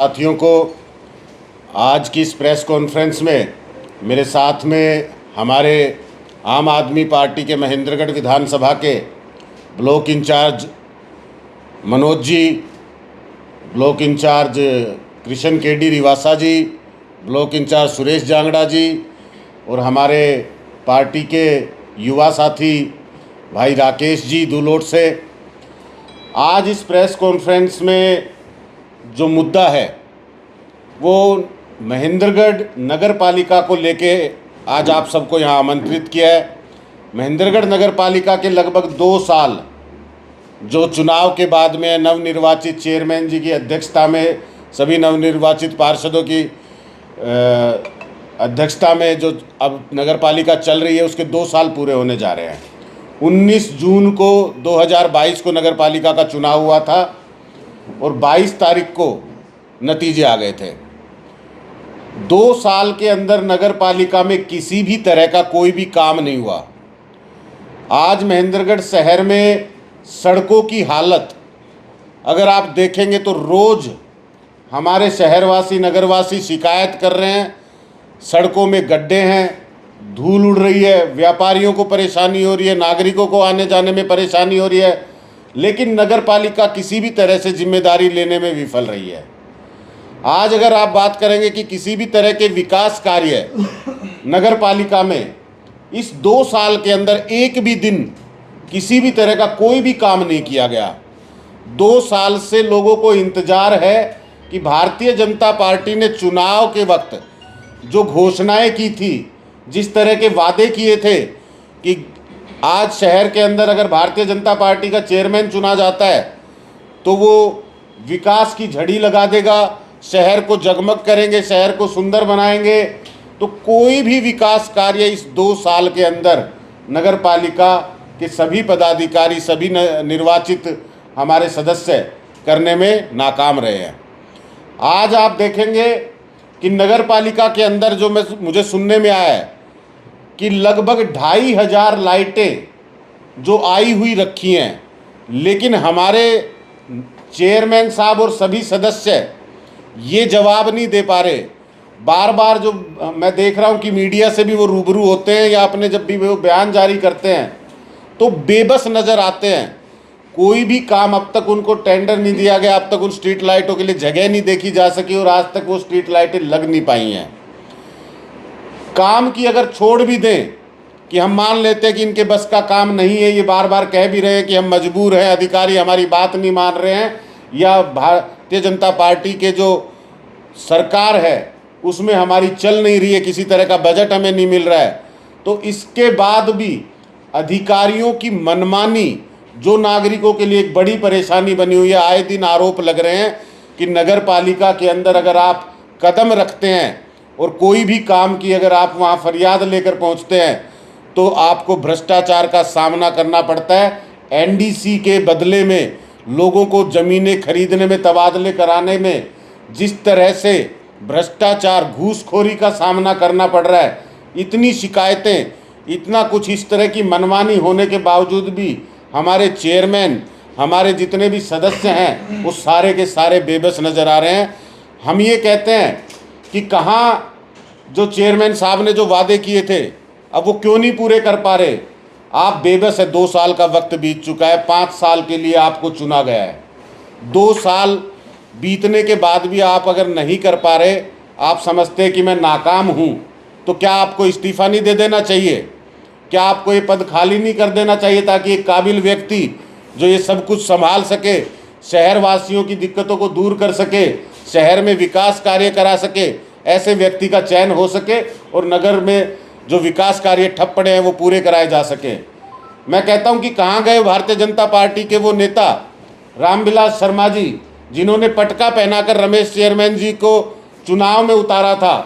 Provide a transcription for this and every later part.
साथियों को आज की इस प्रेस कॉन्फ्रेंस में मेरे साथ में हमारे आम आदमी पार्टी के महेंद्रगढ़ विधानसभा के block in charge Manoj ji, block in charge Krishna KD रिवासा जी, ब्लॉक इंचार्ज सुरेश जांगड़ा जी और हमारे पार्टी के युवा साथी भाई राकेश जी दुलोट से। आज इस प्रेस कॉन्फ्रेंस में जो मुद्दा है वो महेंद्रगढ़ नगर पालिका को लेके आज आप सबको यहाँ आमंत्रित किया है। महेंद्रगढ़ नगर पालिका के लगभग 2 साल जो चुनाव के बाद में नवनिर्वाचित चेयरमैन जी की अध्यक्षता में सभी नवनिर्वाचित पार्षदों की अध्यक्षता में जो अब नगर पालिका चल रही है उसके 2 साल पूरे होने जा रहे हैं। 19 जून को 2022 को नगर पालिका का चुनाव हुआ था और 22 तारीख को नतीजे आ गए थे। 2 साल के अंदर नगर पालिका में किसी भी तरह का कोई भी काम नहीं हुआ। आज महेंद्रगढ़ शहर में सड़कों की हालत अगर आप देखेंगे तो रोज़ हमारे शहरवासी नगरवासी शिकायत कर रहे हैं, सड़कों में गड्ढे हैं, धूल उड़ रही है, व्यापारियों को परेशानी हो रही है, नागरिकों को आने जाने में परेशानी हो रही है, लेकिन नगर पालिका किसी भी तरह से जिम्मेदारी लेने में विफल रही है। आज अगर आप बात करेंगे कि किसी भी तरह के विकास कार्य नगर पालिका में इस 2 साल के अंदर एक भी दिन किसी भी तरह का कोई भी काम नहीं किया गया। 2 साल से लोगों को इंतजार है कि भारतीय जनता पार्टी ने चुनाव के वक्त जो घोषणाएं की थी, जिस तरह के वादे किए थे कि आज शहर के अंदर अगर भारतीय जनता पार्टी का चेयरमैन चुना जाता है तो वो विकास की झड़ी लगा देगा, शहर को जगमग करेंगे, शहर को सुंदर बनाएंगे, तो कोई भी विकास कार्य इस 2 साल के अंदर नगर पालिका के सभी पदाधिकारी, सभी निर्वाचित हमारे सदस्य करने में नाकाम रहे हैं। आज आप देखेंगे कि नगर पालिका के अंदर जो मुझे सुनने में आया है कि लगभग 2500 लाइटें जो आई हुई रखी हैं, लेकिन हमारे चेयरमैन साहब और सभी सदस्य ये जवाब नहीं दे पा रहे। बार बार जो मैं देख रहा हूँ कि मीडिया से भी वो रूबरू होते हैं या अपने जब भी वो बयान जारी करते हैं तो बेबस नज़र आते हैं। कोई भी काम अब तक उनको टेंडर नहीं दिया गया, अब तक उन स्ट्रीट लाइटों के लिए जगह नहीं देखी जा सकी और आज तक वो स्ट्रीट लाइटें लग नहीं पाई हैं। काम की अगर छोड़ भी दें कि हम मान लेते हैं कि इनके बस का काम नहीं है, ये बार बार कह भी रहे हैं कि हम मजबूर हैं, अधिकारी हमारी बात नहीं मान रहे हैं, या भारतीय जनता पार्टी के जो सरकार है उसमें हमारी चल नहीं रही है, किसी तरह का बजट हमें नहीं मिल रहा है, तो इसके बाद भी अधिकारियों की मनमानी जो नागरिकों के लिए एक बड़ी परेशानी बनी हुई है। आए दिन आरोप लग रहे हैं कि नगर पालिका के अंदर अगर आप कदम रखते हैं और कोई भी काम की अगर आप वहाँ फरियाद लेकर पहुँचते हैं तो आपको भ्रष्टाचार का सामना करना पड़ता है। एनडीसी के बदले में लोगों को ज़मीनें खरीदने में, तबादले कराने में जिस तरह से भ्रष्टाचार, घूसखोरी का सामना करना पड़ रहा है, इतनी शिकायतें, इतना कुछ इस तरह की मनमानी होने के बावजूद भी हमारे चेयरमैन, हमारे जितने भी सदस्य हैं वो सारे के सारे बेबस नज़र आ रहे हैं। हम ये कहते हैं कि कहाँ जो चेयरमैन साहब ने जो वादे किए थे अब वो क्यों नहीं पूरे कर पा रहे। आप बेबस है, 2 साल का वक्त बीत चुका है, 5 साल के लिए आपको चुना गया है। 2 साल बीतने के बाद भी आप अगर नहीं कर पा रहे, आप समझते हैं कि मैं नाकाम हूँ, तो क्या आपको इस्तीफ़ा नहीं दे देना चाहिए? क्या आपको ये पद खाली नहीं कर देना चाहिए ताकि एक काबिल व्यक्ति जो ये सब कुछ संभाल सके, शहर वासियों की दिक्कतों को दूर कर सके, शहर में विकास कार्य करा सके, ऐसे व्यक्ति का चयन हो सके और नगर में जो विकास कार्य ठप पड़े हैं वो पूरे कराए जा सके। मैं कहता हूं कि कहाँ गए भारतीय जनता पार्टी के वो नेता रामविलास शर्मा जी, जिन्होंने पटका पहनाकर रमेश चेयरमैन जी को चुनाव में उतारा था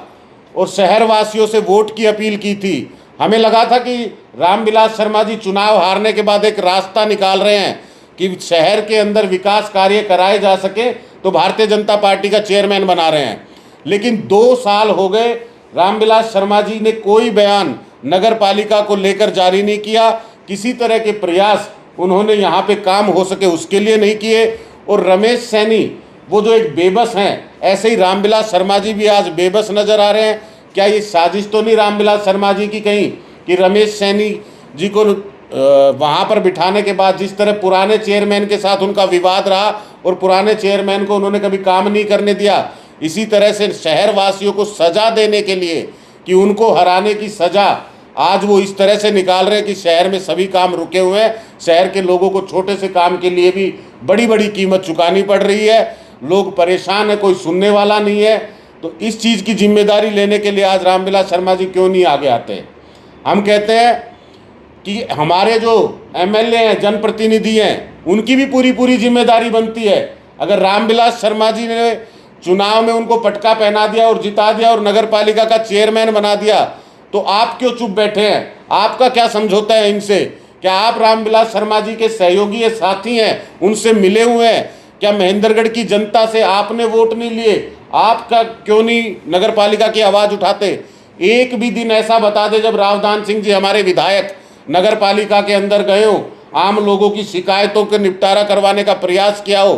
और शहरवासियों से वोट की अपील की थी। हमें लगा था कि रामविलास शर्मा जी चुनाव हारने के बाद एक रास्ता निकाल रहे हैं कि शहर के अंदर विकास कार्य कराए जा सके, तो भारतीय जनता पार्टी का चेयरमैन बना रहे हैं। लेकिन 2 साल हो गए, रामविलास शर्मा जी ने कोई बयान नगर पालिका को लेकर जारी नहीं किया, किसी तरह के प्रयास उन्होंने यहाँ पे काम हो सके उसके लिए नहीं किए। और रमेश सैनी वो जो एक बेबस हैं, ऐसे ही रामविलास शर्मा जी भी आज बेबस नज़र आ रहे हैं। क्या ये साजिश तो नहीं रामविलास शर्मा जी की कहीं कि रमेश सैनी जी को वहाँ पर बिठाने के बाद जिस तरह पुराने चेयरमैन के साथ उनका विवाद रहा और पुराने चेयरमैन को उन्होंने कभी काम नहीं करने दिया, इसी तरह से शहर वासियों को सज़ा देने के लिए कि उनको हराने की सज़ा आज वो इस तरह से निकाल रहे हैं कि शहर में सभी काम रुके हुए हैं। शहर के लोगों को छोटे से काम के लिए भी बड़ी बड़ी कीमत चुकानी पड़ रही है, लोग परेशान है, कोई सुनने वाला नहीं है। तो इस चीज़ की जिम्मेदारी लेने के लिए आज रामविलास शर्मा जी क्यों नहीं आगे आते? हम कहते हैं कि हमारे जो एमएलए हैं, जनप्रतिनिधि हैं, उनकी भी पूरी जिम्मेदारी बनती है। अगर रामविलास शर्मा जी ने चुनाव में उनको पटका पहना दिया और जिता दिया और नगर पालिका का चेयरमैन बना दिया, तो आप क्यों चुप बैठे हैं? आपका क्या समझौता है इनसे? क्या आप रामविलास शर्मा जी के सहयोगी या साथी हैं, उनसे मिले हुए हैं? क्या महेंद्रगढ़ की जनता से आपने वोट नहीं लिए? आपका क्यों नहीं नगर पालिका की आवाज़ उठाते? एक भी दिन ऐसा बता दे जब रावदान सिंह जी हमारे विधायक नगर पालिका के अंदर गए हो, आम लोगों की शिकायतों का निपटारा करवाने का प्रयास किया हो,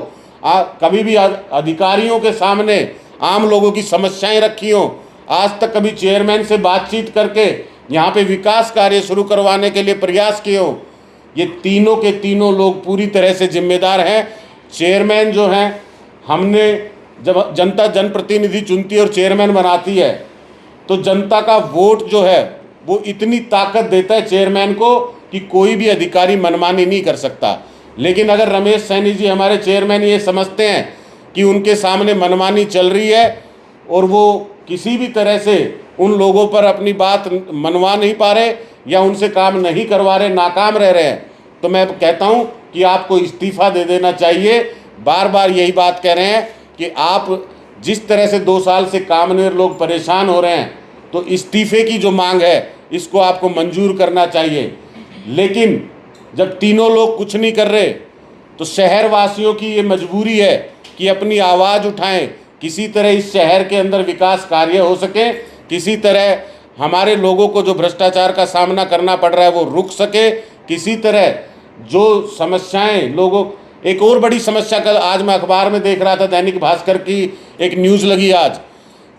कभी भी अधिकारियों के सामने आम लोगों की समस्याएं रखी हो, आज तक कभी चेयरमैन से बातचीत करके यहाँ पे विकास कार्य शुरू करवाने के लिए प्रयास किए हो? ये तीनों के तीनों लोग पूरी तरह से जिम्मेदार हैं। चेयरमैन जो हैं, हमने जब जनता जनप्रतिनिधि चुनती है और चेयरमैन बनाती है, तो जनता का वोट जो है वो इतनी ताकत देता है चेयरमैन को कि कोई भी अधिकारी मनमानी नहीं कर सकता। लेकिन अगर रमेश सैनी जी हमारे चेयरमैन ये समझते हैं कि उनके सामने मनमानी चल रही है और वो किसी भी तरह से उन लोगों पर अपनी बात मनवा नहीं पा रहे या उनसे काम नहीं करवा रहे, नाकाम रह रहे हैं, तो मैं कहता हूं कि आपको इस्तीफ़ा दे देना चाहिए। बार बार यही बात कह रहे हैं कि आप जिस तरह से 2 साल से काम नहीं, लोग परेशान हो रहे हैं, तो इस्तीफ़े की जो मांग है इसको आपको मंजूर करना चाहिए। लेकिन जब तीनों लोग कुछ नहीं कर रहे, तो शहर वासियों की ये मजबूरी है कि अपनी आवाज़ उठाएं, किसी तरह इस शहर के अंदर विकास कार्य हो सके, किसी तरह हमारे लोगों को जो भ्रष्टाचार का सामना करना पड़ रहा है वो रुक सके, किसी तरह जो समस्याएं लोगों। एक और बड़ी समस्या कल आज मैं अखबार में देख रहा था, दैनिक भास्कर की एक न्यूज़ लगी आज,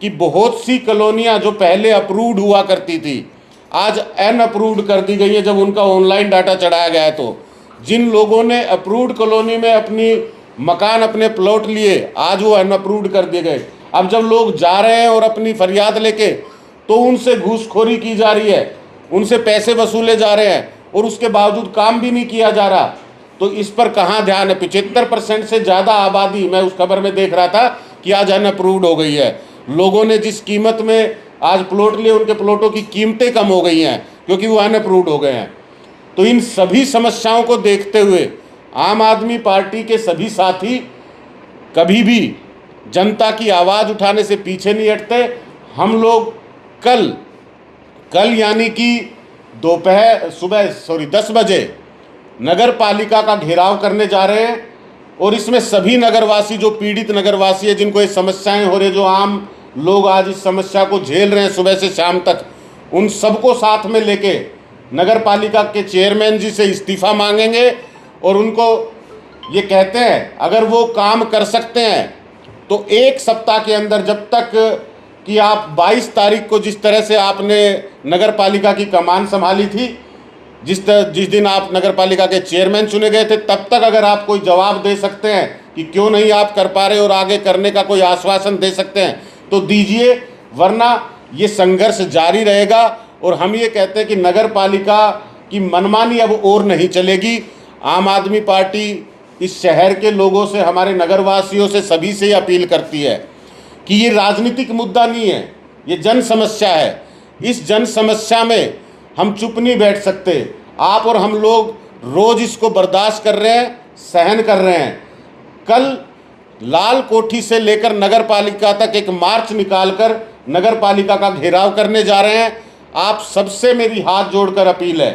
कि बहुत सी कॉलोनियां जो पहले अप्रूव्ड हुआ करती थी आज अनअप्रूव्ड कर दी गई है जब उनका ऑनलाइन डाटा चढ़ाया गया है। तो जिन लोगों ने अप्रूव्ड कॉलोनी में अपनी मकान, अपने प्लॉट लिए, आज वो अनअप्रूव्ड कर दिए गए। अब जब लोग जा रहे हैं और अपनी फरियाद लेके, तो उनसे घूसखोरी की जा रही है, उनसे पैसे वसूले जा रहे हैं और उसके बावजूद काम भी नहीं किया जा रहा। तो इस पर कहाँ ध्यान है? 75% से ज़्यादा आबादी, मैं उस खबर में देख रहा था कि आज अनअप्रूव्ड हो गई है। लोगों ने जिस कीमत में आज प्लॉट लिए, उनके प्लॉटों की कीमतें कम हो गई हैं क्योंकि वो अनअप्रूव्ड हो गए हैं। तो इन सभी समस्याओं को देखते हुए आम आदमी पार्टी के सभी साथी कभी भी जनता की आवाज़ उठाने से पीछे नहीं हटते। हम लोग कल यानी कि सुबह 10 बजे नगर पालिका का घेराव करने जा रहे हैं और इसमें सभी नगरवासी, जो पीड़ित नगरवासी है, जिनको ये समस्याएं हो रही, जो आम लोग आज इस समस्या को झेल रहे हैं सुबह से शाम तक, उन सबको साथ में लेके नगर पालिका के चेयरमैन जी से इस्तीफ़ा मांगेंगे और उनको ये कहते हैं अगर वो काम कर सकते हैं तो 1 सप्ताह के अंदर, जब तक कि आप 22 तारीख को जिस तरह से आपने नगर पालिका की कमान संभाली थी, जिस दिन आप नगर पालिका के चेयरमैन चुने गए थे, तब तक अगर आप कोई जवाब दे सकते हैं कि क्यों नहीं आप कर पा रहे और आगे करने का कोई आश्वासन दे सकते हैं तो दीजिए, वरना ये संघर्ष जारी रहेगा। और हम ये कहते हैं कि नगर पालिका की मनमानी अब और नहीं चलेगी। आम आदमी पार्टी इस शहर के लोगों से, हमारे नगरवासियों से, सभी से अपील करती है कि ये राजनीतिक मुद्दा नहीं है, ये जन समस्या है। इस जन समस्या में हम चुप नहीं बैठ सकते। आप और हम लोग रोज़ इसको बर्दाश्त कर रहे हैं, सहन कर रहे हैं। कल लाल कोठी से लेकर नगर पालिका तक एक मार्च निकालकर नगर पालिका का घेराव करने जा रहे हैं। आप सबसे मेरी हाथ जोड़कर अपील है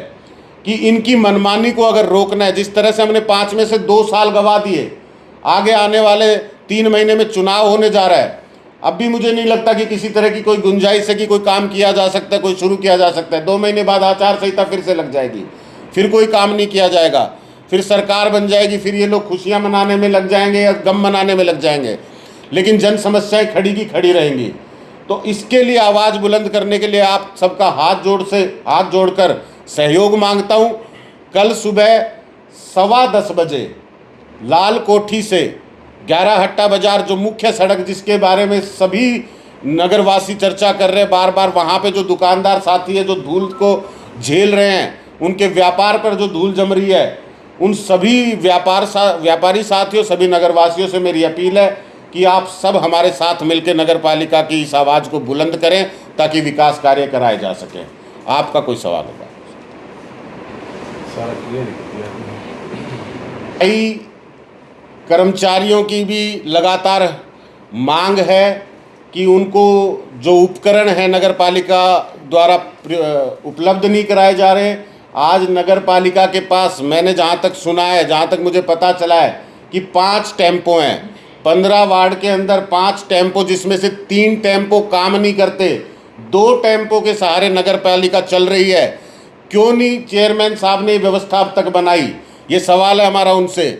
कि इनकी मनमानी को अगर रोकना है, जिस तरह से हमने 5 में से 2 साल गंवा दिए, आगे आने वाले 3 महीने में चुनाव होने जा रहा है, अब भी मुझे नहीं लगता कि किसी तरह की कोई गुंजाइश है कि कोई काम किया जा सकता है, कोई शुरू किया जा सकता है। 2 महीने बाद आचार संहिता फिर से लग जाएगी, फिर कोई काम नहीं किया जाएगा। फिर सरकार बन जाएगी, फिर ये लोग खुशियां मनाने में लग जाएंगे या गम मनाने में लग जाएंगे, लेकिन जन समस्याएं खड़ी की खड़ी रहेंगी। तो इसके लिए आवाज़ बुलंद करने के लिए आप सबका हाथ जोड़कर सहयोग मांगता हूं। कल सुबह 10:15 बजे लाल कोठी से 11 हट्टा बाजार, जो मुख्य सड़क जिसके बारे में सभी नगरवासी चर्चा कर रहे हैं बार बार, वहाँ पे जो दुकानदार साथी है जो धूल को झेल रहे हैं, उनके व्यापार पर जो धूल जम रही है, उन सभी व्यापारी साथियों, सभी नगरवासियों से मेरी अपील है कि आप सब हमारे साथ मिलकर नगर पालिका की इस आवाज़ को बुलंद करें ताकि विकास कार्य कराए जा सकें। आपका कोई सवाल होगा? कई कर्मचारियों की भी लगातार मांग है कि उनको जो उपकरण है नगर पालिका द्वारा उपलब्ध नहीं कराए जा रहे। आज नगर पालिका के पास, मैंने जहाँ तक सुना है, जहाँ तक मुझे पता चला है कि 5 टेम्पो हैं 15 वार्ड के अंदर, 5 टेम्पो, जिसमें से 3 टेम्पो काम नहीं करते, 2 टेम्पो के सहारे नगर पालिका चल रही है। क्यों नहीं चेयरमैन साहब ने व्यवस्था अब तक बनाई? ये सवाल है हमारा उनसे।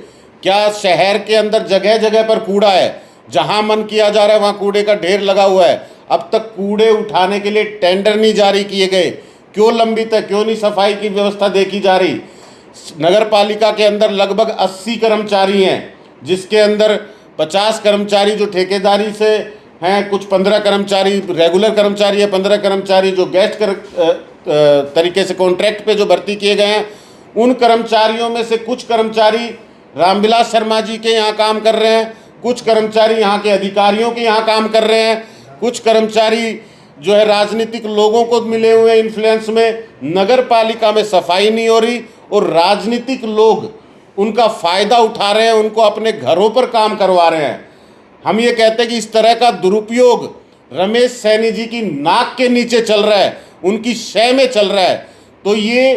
क्या शहर के अंदर जगह जगह पर कूड़ा है, जहां मन किया जा रहा है वहां कूड़े का ढेर लगा हुआ है, अब तक कूड़े उठाने के लिए टेंडर नहीं जारी किए गए? क्यों लंबित है? क्यों नहीं सफाई की व्यवस्था देखी जा रही? नगर पालिका के अंदर लगभग 80 कर्मचारी हैं, जिसके अंदर 50 कर्मचारी जो ठेकेदारी से हैं, कुछ 15 कर्मचारी रेगुलर कर्मचारी है, 15 कर्मचारी जो गेस्ट तरीके से कॉन्ट्रैक्ट पे जो भर्ती किए गए हैं। उन कर्मचारियों में से कुछ कर्मचारी रामविलास शर्मा जी के यहाँ काम कर रहे हैं, कुछ कर्मचारी यहाँ के अधिकारियों के यहाँ काम कर रहे हैं, कुछ कर्मचारी जो है राजनीतिक लोगों को मिले हुए इन्फ्लुएंस में। नगर पालिका में सफाई नहीं हो रही और राजनीतिक लोग उनका फ़ायदा उठा रहे हैं, उनको अपने घरों पर काम करवा रहे हैं। हम ये कहते हैं कि इस तरह का दुरुपयोग रमेश सैनी जी की नाक के नीचे चल रहा है, उनकी शय में चल रहा है। तो ये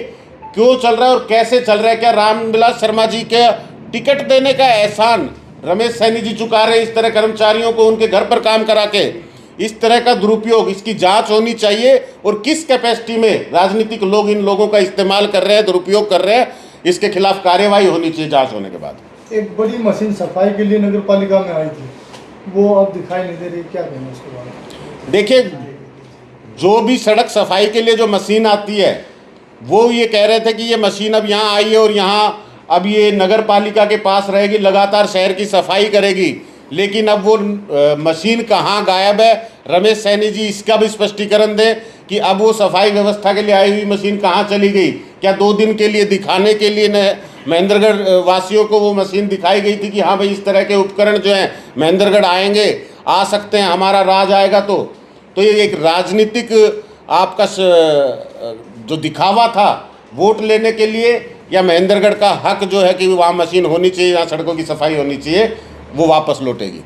क्यों चल रहा है और कैसे चल रहा है? क्या रामविलास शर्मा जी के टिकट देने का एहसान रमेश सैनी जी चुका रहे इस तरह कर्मचारियों को उनके घर पर काम करा के? इस तरह का दुरुपयोग, इसकी जांच होनी चाहिए और किस कैपेसिटी में राजनीतिक लोग इन लोगों का इस्तेमाल कर रहे हैं, दुरुपयोग कर रहे हैं, इसके खिलाफ कार्यवाही होनी चाहिए जांच होने के बाद। एक बड़ी मशीन सफाई के लिए नगर पालिका में आई थी, वो अब दिखाई नहीं दे रही, क्या कहना उसके बारे में? देखिए, जो भी सड़क सफाई के लिए जो मशीन आती है, वो ये कह रहे थे कि ये मशीन अब यहाँ आई है और यहाँ अब ये नगर पालिका के पास रहेगी, लगातार शहर की सफाई करेगी। लेकिन अब वो मशीन कहाँ गायब है? रमेश सैनी जी इसका भी स्पष्टीकरण दें कि अब वो सफाई व्यवस्था के लिए आई हुई मशीन कहाँ चली गई? क्या 2 दिन के लिए दिखाने के लिए महेंद्रगढ़ वासियों को वो मशीन दिखाई गई थी कि हाँ भाई इस तरह के उपकरण जो हैं महेंद्रगढ़ आएंगे, आ सकते हैं, हमारा राज आएगा? तो ये एक राजनीतिक आपका जो दिखावा था वोट लेने के लिए, या महेंद्रगढ़ का हक जो है कि वहाँ मशीन होनी चाहिए, यहाँ सड़कों की सफाई होनी चाहिए, वो वापस लौटेगी।